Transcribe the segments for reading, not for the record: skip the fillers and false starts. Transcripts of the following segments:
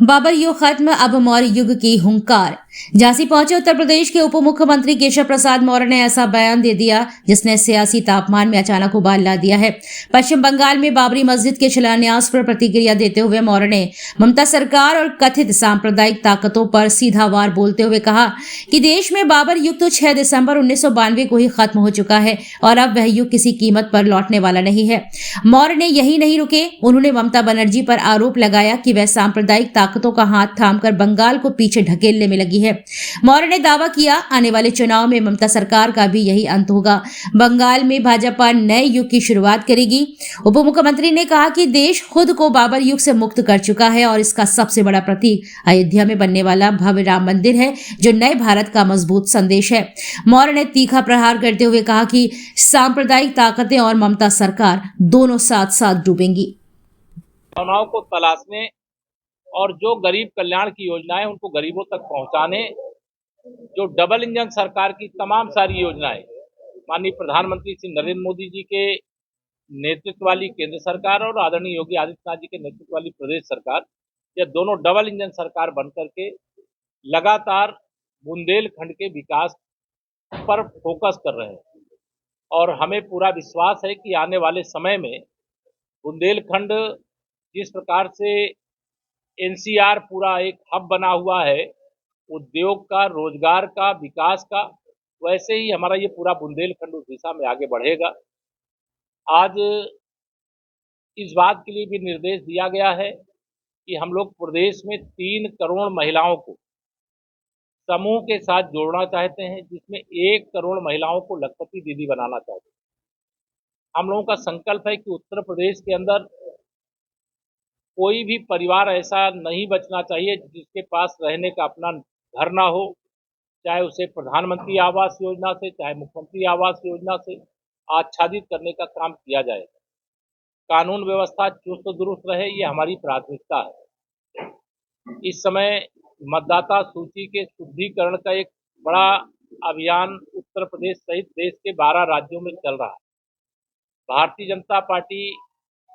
बाबर युग खत्म, अब मौर्य युग की हुंकार। झांसी पहुंचे उत्तर प्रदेश के उप मुख्यमंत्री केशव प्रसाद मौर्य ने ऐसा बयान दे दिया जिसने सियासी तापमान में अचानक उबाल ला दिया है। पश्चिम बंगाल में बाबरी मस्जिद के शिलान्यास पर प्रतिक्रिया देते हुए मौर्य ने ममता सरकार और कथित सांप्रदायिक ताकतों पर सीधा वार बोलते हुए कहा कि देश में बाबर युग तो 6 दिसंबर 1992 को ही खत्म हो चुका है और अब वह युग किसी कीमत पर लौटने वाला नहीं है। मौर्य ने यही नहीं रुके, उन्होंने ममता बनर्जी पर आरोप लगाया कि वह सांप्रदायिक ताकतों का हाथ थामकर बंगाल को पीछे ढकेलने में लगी है। मौर्य ने दावा किया, आने वाले चुनाव में ममता सरकार का भी यही अंत होगा। बंगाल में भाजपा नए युग की शुरुआत करेगी। उप मुख्यमंत्री ने कहा कि देश खुद को बाबर युग से मुक्त कर चुका है और इसका सबसे बड़ा प्रतीक अयोध्या में बनने वाला भव्य राम मंदिर है, जो नए भारत का मजबूत संदेश है। मौर्य ने तीखा प्रहार करते हुए कहा कि सांप्रदायिक ताकतें और ममता सरकार दोनों साथ साथ डूबेंगी। भावनाओं को तलाशने और जो गरीब कल्याण की योजनाएं उनको गरीबों तक पहुंचाने, जो डबल इंजन सरकार की तमाम सारी योजनाएं माननीय प्रधानमंत्री श्री नरेंद्र मोदी जी के नेतृत्व वाली केंद्र सरकार और आदरणीय योगी आदित्यनाथ जी के नेतृत्व वाली प्रदेश सरकार, यह दोनों डबल इंजन सरकार बनकर के लगातार बुंदेलखंड के विकास पर फोकस कर रहे हैं और हमें पूरा विश्वास है कि आने वाले समय में बुंदेलखंड जिस प्रकार से एनसीआर पूरा एक हब बना हुआ है उद्योग का, रोजगार का, विकास का, वैसे ही हमारा ये पूरा बुंदेलखंड उस दिशा में आगे बढ़ेगा। आज इस बात के लिए भी निर्देश दिया गया है कि हम लोग प्रदेश में 3 करोड़ महिलाओं को समूह के साथ जोड़ना चाहते हैं, जिसमें 1 करोड़ महिलाओं को लखपति दीदी बनाना चाहते हैं। हम लोगों का संकल्प है कि उत्तर प्रदेश के अंदर कोई भी परिवार ऐसा नहीं बचना चाहिए जिसके पास रहने का अपना घर ना हो, चाहे उसे प्रधानमंत्री आवास योजना से, चाहे मुख्यमंत्री आवास योजना से आच्छादित करने का काम किया जाए। कानून व्यवस्था चुस्त दुरुस्त रहे, ये हमारी प्राथमिकता है। इस समय मतदाता सूची के शुद्धिकरण का एक बड़ा अभियान उत्तर प्रदेश सहित देश के 12 राज्यों में चल रहा है। भारतीय जनता पार्टी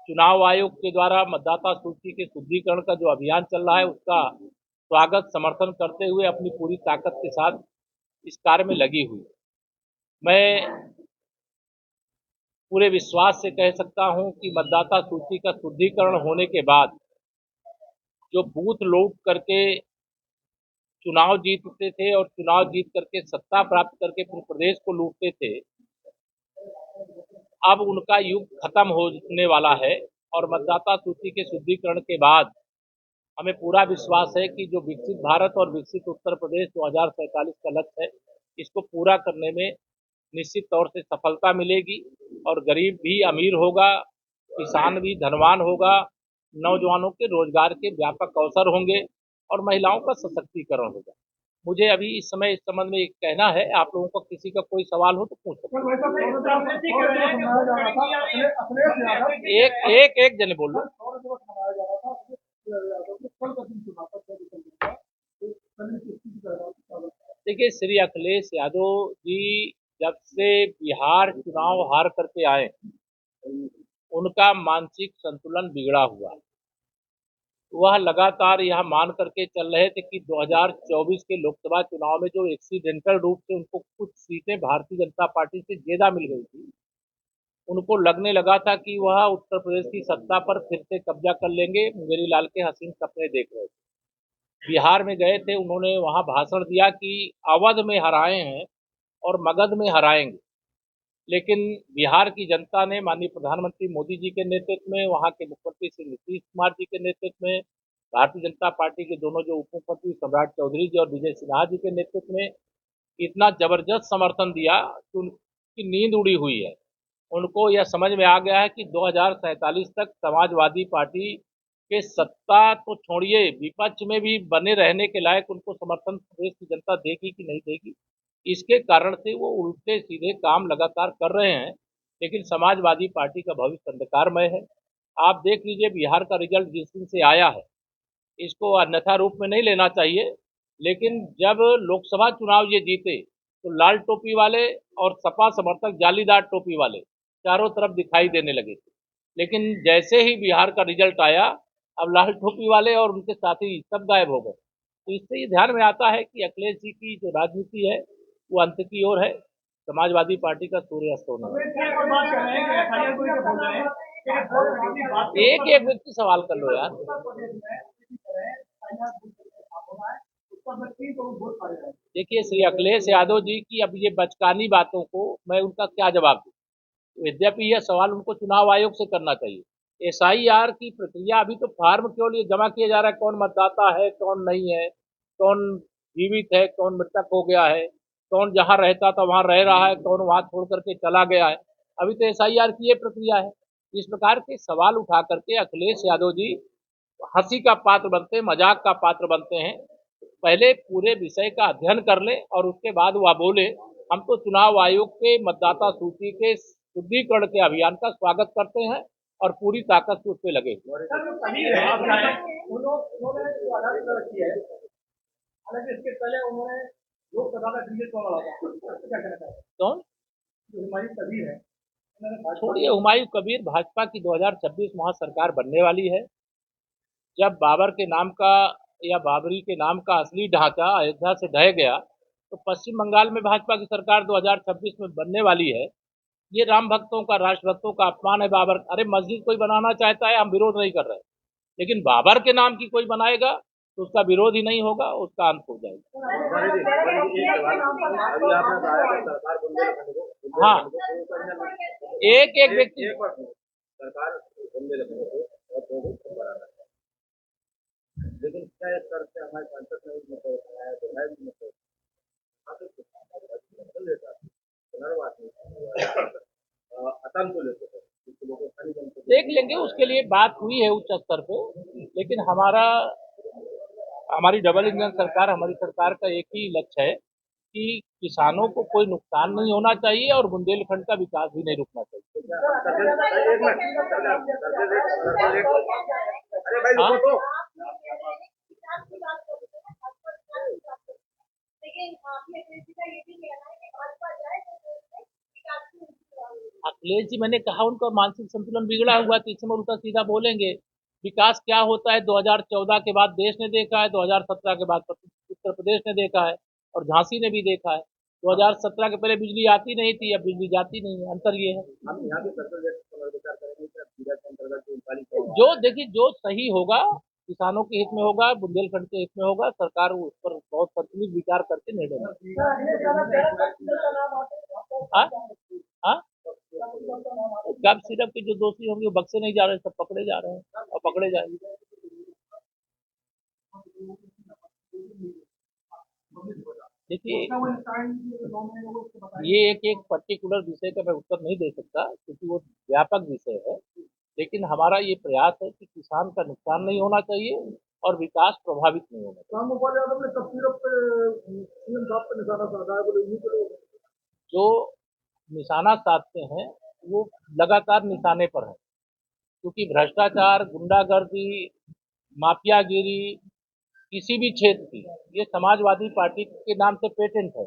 चुनाव आयोग के द्वारा मतदाता सूची के शुद्धिकरण का जो अभियान चल रहा है उसका स्वागत समर्थन करते हुए अपनी पूरी ताकत के साथ इस कार्य में लगी हुई। मैं पूरे विश्वास से कह सकता हूं कि मतदाता सूची का शुद्धिकरण होने के बाद जो बूथ लूट करके चुनाव जीतते थे और चुनाव जीत करके सत्ता प्राप्त करके पूरे प्रदेश को लूटते थे, अब उनका युग खत्म होने वाला है और मतदाता सूची के शुद्धिकरण के बाद हमें पूरा विश्वास है कि जो विकसित भारत और विकसित उत्तर प्रदेश 2047 का लक्ष्य है, इसको पूरा करने में निश्चित तौर से सफलता मिलेगी और गरीब भी अमीर होगा, किसान भी धनवान होगा, नौजवानों के रोजगार के व्यापक अवसर होंगे और महिलाओं का सशक्तिकरण होगा। मुझे अभी इस समय इस संबंध में कहना है। आप लोगों का किसी का कोई सवाल हो तो पूछ सकते हैं। एक जने बोल लो। देखिए, श्री अखिलेश यादव जी जब से बिहार चुनाव हार करके आए, उनका मानसिक संतुलन बिगड़ा हुआ। वह लगातार यह मान करके चल रहे थे कि 2024 के लोकसभा चुनाव में जो एक्सीडेंटल रूप से उनको कुछ सीटें भारतीय जनता पार्टी से ज्यादा मिल गई थी, उनको लगने लगा था कि वह उत्तर प्रदेश की सत्ता पर फिर से कब्जा कर लेंगे। मुंगेरी लाल के हसीन सपने देख रहे थे। बिहार में गए थे, उन्होंने वहां भाषण दिया कि अवध में हराए हैं और मगध में हराएंगे, लेकिन बिहार की जनता ने माननीय प्रधानमंत्री मोदी जी के नेतृत्व में, वहां के मुख्यमंत्री श्री नीतीश कुमार जी के नेतृत्व में, भारतीय जनता पार्टी के दोनों जो उप मुख्यमंत्री सम्राट चौधरी जी और विजय सिन्हा जी के नेतृत्व में इतना जबरदस्त समर्थन दिया कि उनकी नींद उड़ी हुई है। उनको यह समझ में आ गया है कि 2047 तक समाजवादी पार्टी के सत्ता तो छोड़िए, विपक्ष में भी बने रहने के लायक उनको समर्थन प्रदेश की जनता देगी कि नहीं देगी। इसके कारण से वो उल्टे सीधे काम लगातार कर रहे हैं, लेकिन समाजवादी पार्टी का भविष्य अंधकारमय है। आप देख लीजिए, बिहार का रिजल्ट जिस दिन से आया है, इसको अन्यथा रूप में नहीं लेना चाहिए, लेकिन जब लोकसभा चुनाव ये जीते तो लाल टोपी वाले और सपा समर्थक जालीदार टोपी वाले चारों तरफ दिखाई देने लगे थे। लेकिन जैसे ही बिहार का रिजल्ट आया, अब लाल टोपी वाले और उनके साथी सब गायब हो गए। तो इससे ये ध्यान में आता है कि अखिलेश जी की जो राजनीति है वो अंत की ओर है, समाजवादी पार्टी का सूर्यास्त होना है। एक एक व्यक्ति सवाल कर लो यार। देखिए श्री अखिलेश यादव जी की अब ये बचकानी बातों को मैं उनका क्या जवाब दूं। यद्यपि यह सवाल उनको चुनाव आयोग से करना चाहिए। एसआईआर की प्रक्रिया अभी तो फार्म क्यों लिए जमा किया जा रहा है, कौन मतदाता है कौन नहीं है, कौन जीवित है कौन मृतक हो गया है, कौन जहां रहता था वहां रह रहा है, कौन वहां छोड़ करके चला गया है। अभी तो एसआईआर की ये प्रक्रिया है। इस प्रकार के सवाल उठा करके अखिलेश यादव जी हंसी का पात्र बनते हैं, मजाक का पात्र बनते हैं। पहले पूरे विषय का अध्ययन कर ले और उसके बाद वह बोले। हम तो चुनाव आयोग के मतदाता सूची के शुद्धिकरण के अभियान का स्वागत करते हैं और पूरी ताकत से उस पर लगे। हालांकि इसके पहले उन्होंने लोकसभा का डिबेट को लड़ा था। कौन? हुमायूं कबीर है। छोड़िए हुमायूं कबीर, भाजपा की 2026 वहां सरकार बनने वाली है। जब बाबर के नाम का या बाबरी के नाम का असली ढांचा अयोध्या से ढह गया तो पश्चिम बंगाल में भाजपा की सरकार 2026 में बनने वाली है। ये राम भक्तों का, राष्ट्र भक्तों का अपमान है बाबर। अरे मस्जिद कोई बनाना चाहता है, हम विरोध नहीं कर रहे, लेकिन बाबर के नाम की कोई बनाएगा तो उसका विरोध ही नहीं होगा, उसका अंत हो जाएगा। हाँ, एक एक व्यक्ति लेकिन क्या स्तर से हमारे सांसद ने मतलब उठाया तो है भी मतलब देख लेंगे। उसके लिए बात हुई है उच्च स्तर पे, लेकिन हमारी डबल इंजन सरकार, हमारी सरकार का एक ही लक्ष्य है कि किसानों को कोई नुकसान नहीं होना चाहिए और बुंदेलखंड का विकास भी नहीं रुकना चाहिए। अखिलेश जी, मैंने कहा उनका मानसिक संतुलन बिगड़ा हुआ है, तो इसमें उल्टा सीधा बोलेंगे। विकास क्या होता है 2014 के बाद देश ने देखा है, 2017 के बाद उत्तर प्रदेश ने देखा है और झांसी ने भी देखा है। 2017 के पहले बिजली आती नहीं थी, अब बिजली जाती नहीं है। अंतर ये है। हम यहाँ पे जो देखिए जो सही होगा, किसानों के हित में होगा, बुंदेलखंड के हित में होगा, सरकार उस पर बहुत संतुलित विचार करके निर्णय लेगी। हाँ? हाँ? गैप सिरप के जो दोषी होंगे वो बक्से नहीं जा रहे, सब पकड़े जा रहे हैं और पकड़े जाएंगे। देखिए ये एक पर्टिकुलर विषय का मैं उत्तर नहीं दे सकता क्योंकि वो व्यापक विषय है, लेकिन हमारा ये प्रयास है कि किसान का नुकसान नहीं होना चाहिए और विकास प्रभावित नहीं होना चाहिए। जो निशाना साधते हैं वो लगातार निशाने पर है, क्योंकि भ्रष्टाचार, गुंडागर्दी, माफियागिरी किसी भी क्षेत्र की ये समाजवादी पार्टी के नाम से पेटेंट है।